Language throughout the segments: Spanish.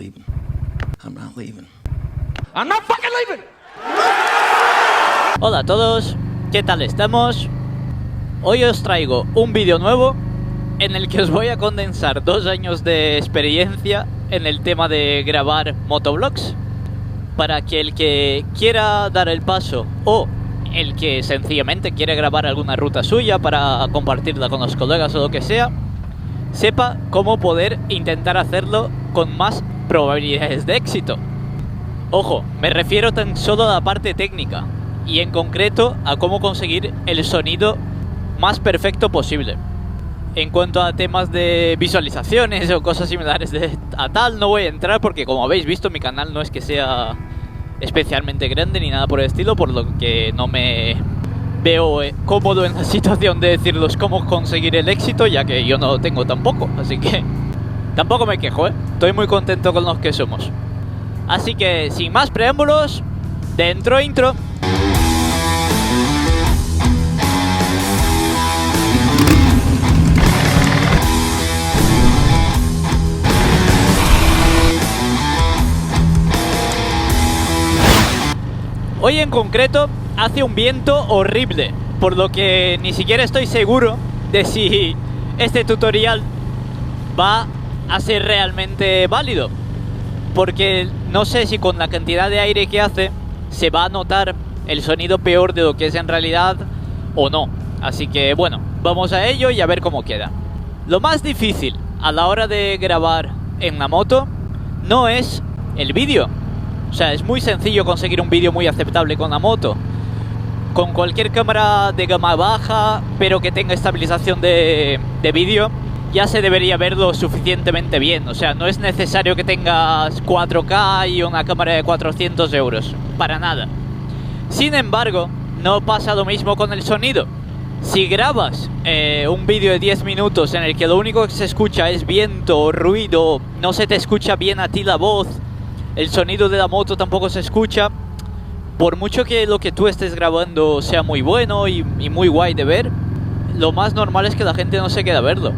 leaving. I'm not leaving. I'm not fucking leaving. Hola a todos, ¿qué tal estamos? Hoy os traigo un vídeo nuevo en el que os voy a condensar 2 años de experiencia en el tema de grabar motovlogs, para que el que quiera dar el paso o el que sencillamente quiere grabar alguna ruta suya para compartirla con los colegas o lo que sea, sepa cómo poder intentar hacerlo con más probabilidades de éxito. Ojo, me refiero tan solo a la parte técnica y en concreto a cómo conseguir el sonido más perfecto posible. En cuanto a temas de visualizaciones o cosas similares a tal, no voy a entrar porque, como habéis visto, mi canal no es que sea especialmente grande ni nada por el estilo, por lo que no me veo cómodo en la situación de decirles cómo conseguir el éxito, ya que yo no lo tengo tampoco, así que tampoco me quejo, estoy muy contento con los que somos. Así que, sin más preámbulos, dentro intro. Hoy en concreto hace un viento horrible, por lo que ni siquiera estoy seguro de si este tutorial va a ser realmente válido, porque no sé si con la cantidad de aire que hace se va a notar el sonido peor de lo que es en realidad o no. Así que bueno, vamos a ello y a ver cómo queda. Lo más difícil a la hora de grabar en la moto no es el vídeo. O sea, es muy sencillo conseguir un vídeo muy aceptable con la moto. Con cualquier cámara de gama baja, pero que tenga estabilización de vídeo, ya se debería ver lo suficientemente bien. O sea, no es necesario que tengas 4K y una cámara de 400 euros. Para nada. Sin embargo, no pasa lo mismo con el sonido. Si grabas un vídeo de 10 minutos en el que lo único que se escucha es viento, ruido, no se te escucha bien a ti la voz, el sonido de la moto tampoco se escucha, por mucho que lo que tú estés grabando sea muy bueno y muy guay de ver, lo más normal es que la gente no se quede a verlo,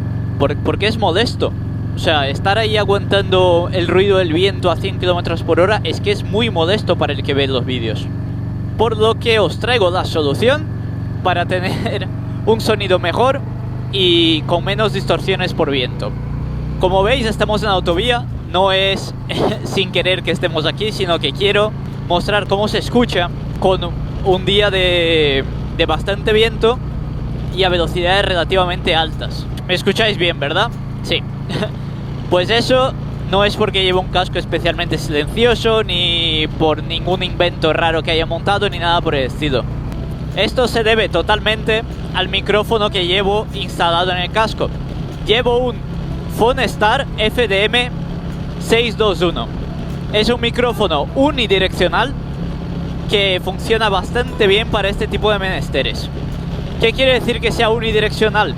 porque es molesto. O sea, estar ahí aguantando el ruido del viento a 100 km por hora es que es muy molesto para el que ve los vídeos. Por lo que os traigo la solución para tener un sonido mejor y con menos distorsiones por viento. Como veis, estamos en la autovía. No es sin querer que estemos aquí, sino que quiero mostrar cómo se escucha con un día de bastante viento y a velocidades relativamente altas. ¿Me escucháis bien, verdad? Sí. Pues eso no es porque llevo un casco especialmente silencioso, ni por ningún invento raro que haya montado, ni nada por el estilo. Esto se debe totalmente al micrófono que llevo instalado en el casco. Llevo un Phonestar FDM 621. Es un micrófono unidireccional que funciona bastante bien para este tipo de menesteres. ¿Qué quiere decir que sea unidireccional?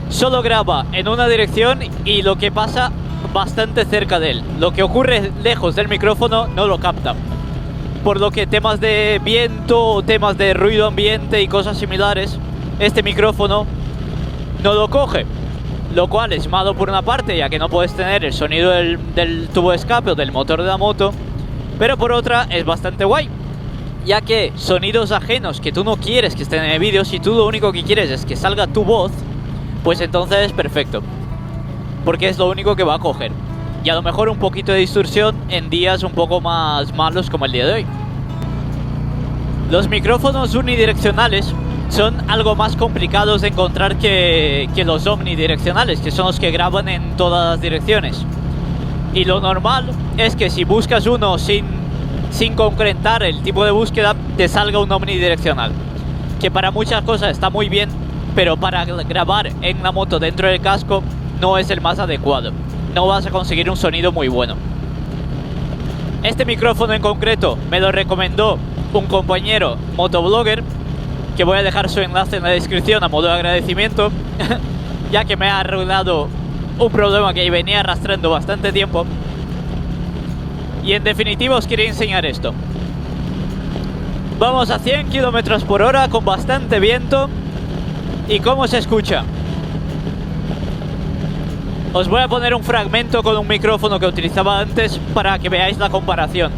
Solo graba en una dirección y lo que pasa bastante cerca de él. Lo que ocurre lejos del micrófono no lo capta. Por lo que temas de viento, temas de ruido ambiente y cosas similares, este micrófono no lo coge. Lo cual es malo por una parte, ya que no puedes tener el sonido del tubo de escape o del motor de la moto, pero por otra es bastante guay, ya que sonidos ajenos que tú no quieres que estén en el vídeo, si tú lo único que quieres es que salga tu voz, pues entonces es perfecto, porque es lo único que va a coger. Y a lo mejor un poquito de distorsión en días un poco más malos como el día de hoy. Los micrófonos unidireccionales son algo más complicados de encontrar que los omnidireccionales, que son los que graban en todas las direcciones. Y lo normal es que si buscas uno sin concretar el tipo de búsqueda, te salga un omnidireccional, que para muchas cosas está muy bien, pero para grabar en la moto dentro del casco no es el más adecuado. No vas a conseguir un sonido muy bueno. Este micrófono en concreto me lo recomendó un compañero motoblogger, que voy a dejar su enlace en la descripción a modo de agradecimiento, ya que me ha arreglado un problema que venía arrastrando bastante tiempo. Y en definitiva os quería enseñar esto. Vamos a 100 km por hora con bastante viento. ¿Y cómo se escucha? Os voy a poner un fragmento con un micrófono que utilizaba antes para que veáis la comparación.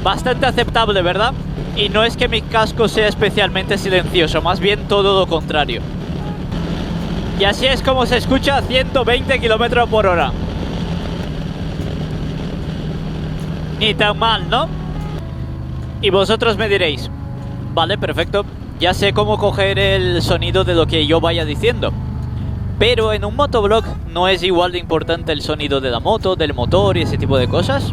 Bastante aceptable, ¿verdad? Y no es que mi casco sea especialmente silencioso, más bien todo lo contrario. Y así es como se escucha a 120 km por hora. Ni tan mal, ¿no? Y vosotros me diréis, vale, perfecto, ya sé cómo coger el sonido de lo que yo vaya diciendo. Pero en un motoblog no es igual de importante el sonido de la moto, del motor y ese tipo de cosas.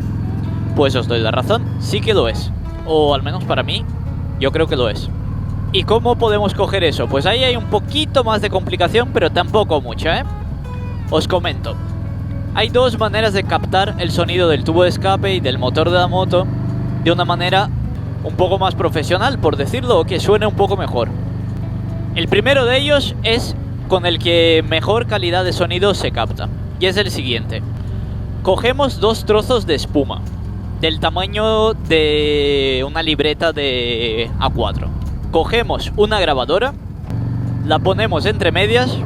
Pues os doy la razón, sí que lo es. O al menos para mí, yo creo que lo es. ¿Y cómo podemos coger eso? Pues ahí hay un poquito más de complicación, pero tampoco mucha, ¿eh? Os comento. Hay dos maneras de captar el sonido del tubo de escape y del motor de la moto de una manera un poco más profesional, por decirlo, o que suene un poco mejor. El primero de ellos es con el que mejor calidad de sonido se capta, y es el siguiente. Cogemos dos trozos de espuma del tamaño de una libreta de A4. Cogemos una grabadora, la ponemos entre medias,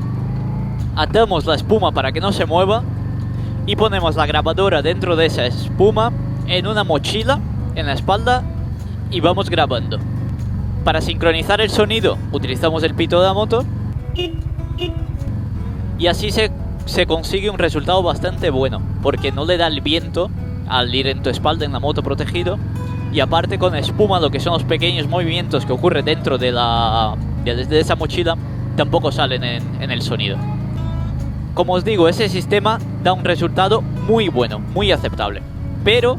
atamos la espuma para que no se mueva y ponemos la grabadora dentro de esa espuma en una mochila en la espalda y vamos grabando. Para sincronizar el sonido utilizamos el pito de la moto y así se consigue un resultado bastante bueno, porque no le da el viento al ir en tu espalda en la moto protegido, y aparte con espuma, lo que son los pequeños movimientos que ocurren dentro de esa mochila tampoco salen en el sonido. Como os digo, ese sistema da un resultado muy bueno, muy aceptable, pero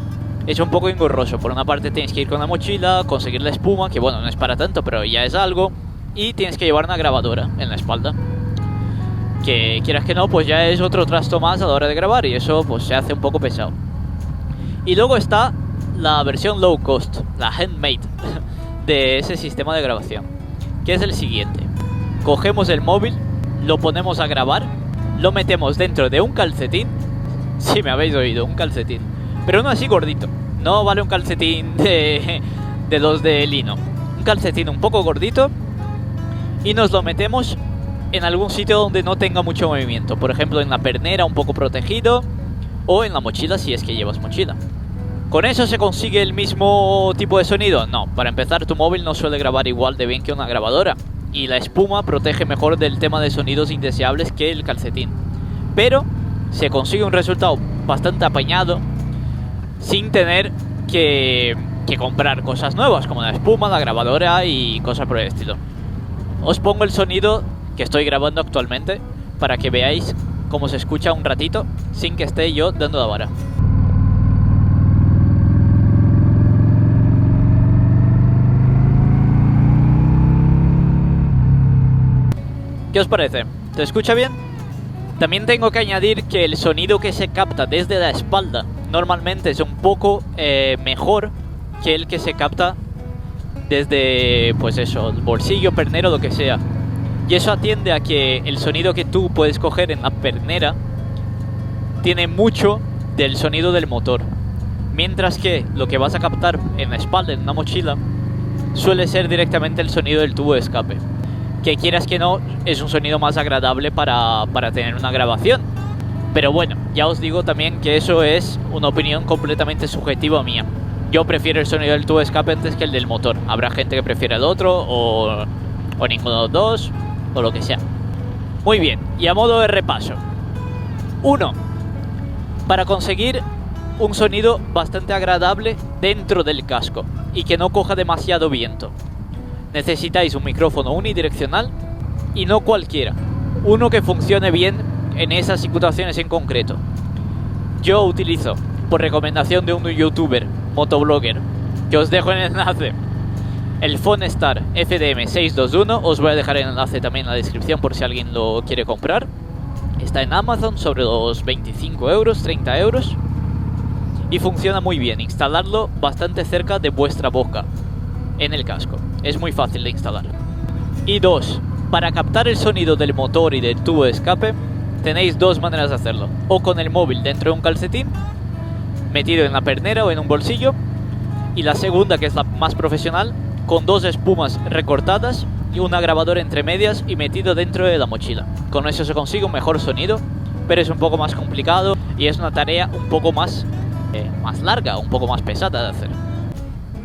es un poco engorroso. Por una parte tienes que ir con la mochila, conseguir la espuma, que bueno, no es para tanto, pero ya es algo, y tienes que llevar una grabadora en la espalda, que quieras que no, pues ya es otro trasto más a la hora de grabar, y eso pues se hace un poco pesado. Y luego está la versión low cost, la handmade de ese sistema de grabación, que es el siguiente. Cogemos el móvil, lo ponemos a grabar, lo metemos dentro de un calcetín. Si me habéis oído, un calcetín, pero no así gordito. No vale un calcetín de los de lino. Un calcetín un poco gordito, y nos lo metemos en algún sitio donde no tenga mucho movimiento. Por ejemplo, en la pernera un poco protegido, o en la mochila si es que llevas mochila. ¿Con eso se consigue el mismo tipo de sonido? No, para empezar tu móvil no suele grabar igual de bien que una grabadora, y la espuma protege mejor del tema de sonidos indeseables que el calcetín. Pero se consigue un resultado bastante apañado sin tener que comprar cosas nuevas como la espuma, la grabadora y cosas por el estilo. Os pongo el sonido que estoy grabando actualmente para que veáis cómo se escucha un ratito sin que esté yo dando la vara. ¿Qué os parece? ¿Se escucha bien? También tengo que añadir que el sonido que se capta desde la espalda normalmente es un poco mejor que el que se capta desde, pues eso, el bolsillo, pernero, lo que sea. Y eso atiende a que el sonido que tú puedes coger en la pernera tiene mucho del sonido del motor, mientras que lo que vas a captar en la espalda, en una mochila, suele ser directamente el sonido del tubo de escape, que quieras que no, es un sonido más agradable para tener una grabación. Pero bueno, ya os digo también que eso es una opinión completamente subjetiva mía. Yo prefiero el sonido del tubo de escape antes que el del motor. Habrá gente que prefiere el otro, o ninguno de los dos, o lo que sea. Muy bien, y a modo de repaso. 1. Para conseguir un sonido bastante agradable dentro del casco y que no coja demasiado viento, necesitáis un micrófono unidireccional, y no cualquiera, uno que funcione bien en esas situaciones en concreto. Yo utilizo, por recomendación de un youtuber, motoblogger, que os dejo en el enlace, el Phonestar FDM621. Os voy a dejar el enlace también en la descripción por si alguien lo quiere comprar. Está en Amazon sobre los 25 euros, 30 euros, y funciona muy bien. Instalarlo bastante cerca de vuestra boca en el casco, es muy fácil de instalar. Y 2, para captar el sonido del motor y del tubo de escape tenéis dos maneras de hacerlo: o con el móvil dentro de un calcetín, metido en la pernera o en un bolsillo, y la segunda, que es la más profesional, con dos espumas recortadas y una grabadora entre medias y metido dentro de la mochila. Con eso se consigue un mejor sonido, pero es un poco más complicado y es una tarea un poco más larga, un poco más pesada de hacer.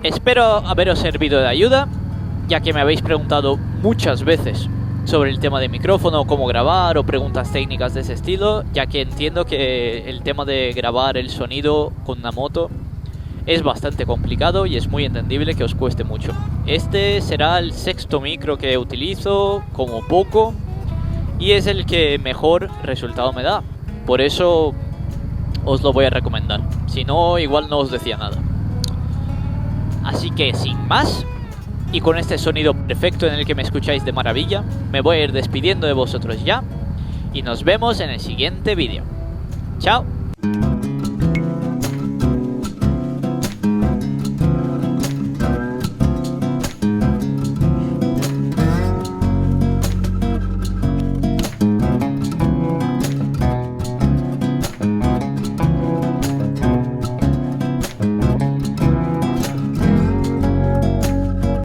Espero haberos servido de ayuda, ya que me habéis preguntado muchas veces sobre el tema de micrófono, cómo grabar o preguntas técnicas de ese estilo, ya que entiendo que el tema de grabar el sonido con una moto es bastante complicado y es muy entendible que os cueste mucho. Este será el 6º micro que utilizo, como poco, y es el que mejor resultado me da. Por eso os lo voy a recomendar. Si no, igual no os decía nada. Así que sin más, y con este sonido perfecto en el que me escucháis de maravilla, me voy a ir despidiendo de vosotros ya, y nos vemos en el siguiente vídeo. ¡Chao!